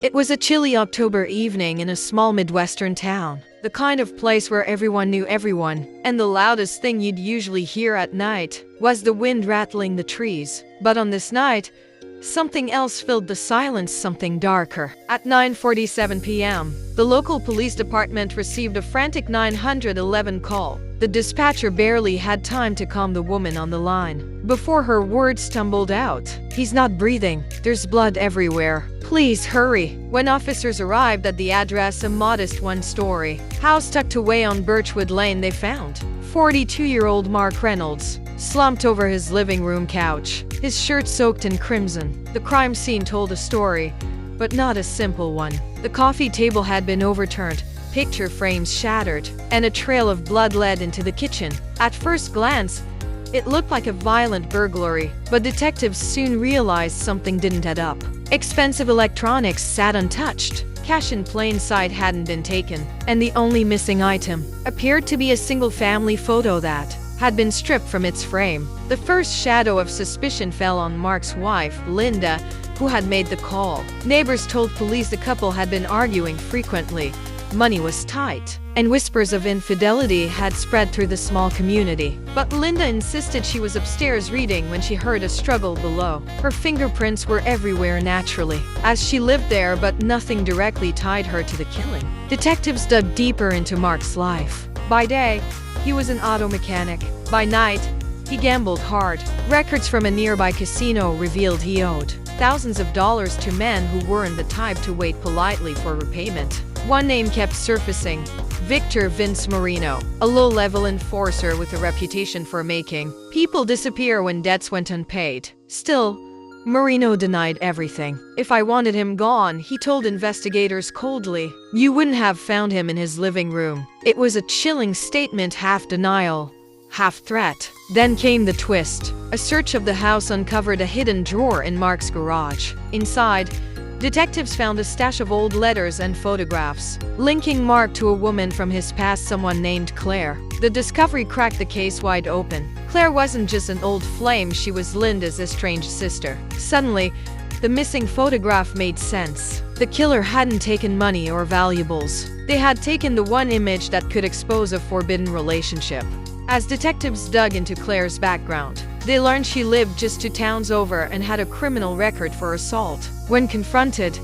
It was a chilly October evening in a small Midwestern town, the kind of place where everyone knew everyone, and the loudest thing you'd usually hear at night was the wind rattling the trees. But on this night, something else filled the silence, something darker. At 9:47 p.m., the local police department received a frantic 911 call. The dispatcher barely had time to calm the woman on the line before her words stumbled out. "He's not breathing. There's blood everywhere. Please hurry." When officers arrived at the address, a modest one-story house tucked away on Birchwood Lane, they found 42-year-old Mark Reynolds slumped over his living room couch, his shirt soaked in crimson. The crime scene told a story, but not a simple one. The coffee table had been overturned, picture frames shattered, and a trail of blood led into the kitchen. At first glance, it looked like a violent burglary, but detectives soon realized something didn't add up. Expensive electronics sat untouched, cash in plain sight hadn't been taken, and the only missing item appeared to be a single family photo that had been stripped from its frame. The first shadow of suspicion fell on Mark's wife, Linda, who had made the call. Neighbors told police the couple had been arguing frequently. Money was tight, and whispers of infidelity had spread through the small community. But Linda insisted she was upstairs reading when she heard a struggle below. Her fingerprints were everywhere naturally, as she lived there, but nothing directly tied her to the killing. Detectives dug deeper into Mark's life. By day, he was an auto mechanic. By night, he gambled hard. Records from a nearby casino revealed he owed thousands of dollars to men who weren't the type to wait politely for repayment. One name kept surfacing: Victor Vince Marino, a low-level enforcer with a reputation for making people disappear when debts went unpaid. Still, Marino denied everything. "If I wanted him gone," he told investigators coldly, "you wouldn't have found him in his living room." It was a chilling statement, half denial, half threat. Then came the twist. A search of the house uncovered a hidden drawer in Mark's garage. Inside, detectives found a stash of old letters and photographs, linking Mark to a woman from his past, someone named Claire. The discovery cracked the case wide open. Claire wasn't just an old flame, she was Linda's estranged sister. Suddenly, the missing photograph made sense. The killer hadn't taken money or valuables. They had taken the one image that could expose a forbidden relationship. As detectives dug into Claire's background, they learned she lived just 2 towns over and had a criminal record for assault. When confronted,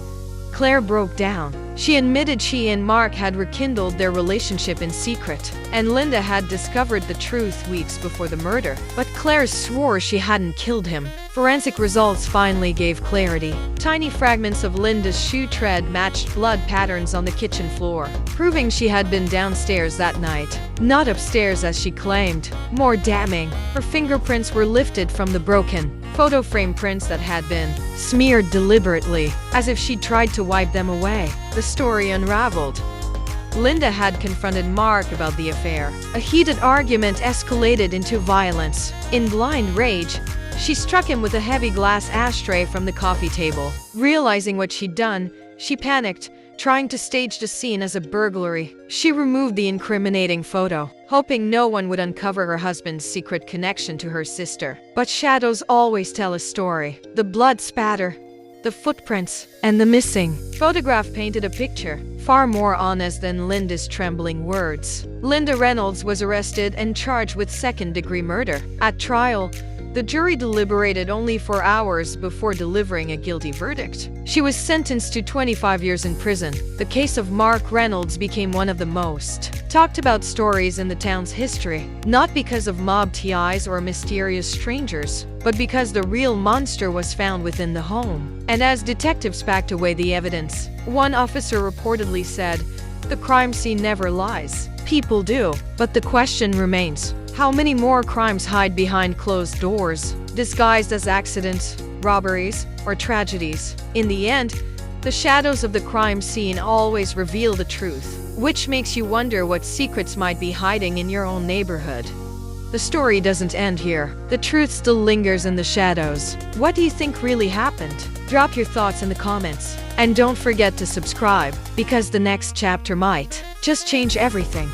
Claire broke down. She admitted she and Mark had rekindled their relationship in secret, and Linda had discovered the truth weeks before the murder. But Claire swore she hadn't killed him. Forensic results finally gave clarity. Tiny fragments of Linda's shoe tread matched blood patterns on the kitchen floor, proving she had been downstairs that night, not upstairs as she claimed. More damning, her fingerprints were lifted from the broken photo frame prints that had been smeared deliberately, as if she tried to wipe them away. The story unraveled. Linda had confronted Mark about the affair. A heated argument escalated into violence. In blind rage, she struck him with a heavy glass ashtray from the coffee table. Realizing what she'd done, she panicked, trying to stage the scene as a burglary. She removed the incriminating photo, hoping no one would uncover her husband's secret connection to her sister. But shadows always tell a story. The blood spatter, the footprints, and the missing photograph painted a picture far more honest than Linda's trembling words. Linda Reynolds was arrested and charged with second-degree murder. At trial, the jury deliberated only for hours before delivering a guilty verdict. She was sentenced to 25 years in prison. The case of Mark Reynolds became one of the most talked about stories in the town's history, not because of mob ties or mysterious strangers, but because the real monster was found within the home. And as detectives packed away the evidence, one officer reportedly said, "The crime scene never lies. People do." But the question remains: how many more crimes hide behind closed doors, disguised as accidents, robberies, or tragedies? In the end, the shadows of the crime scene always reveal the truth, which makes you wonder what secrets might be hiding in your own neighborhood. The story doesn't end here. The truth still lingers in the shadows. What do you think really happened? Drop your thoughts in the comments. And don't forget to subscribe, because the next chapter might just change everything.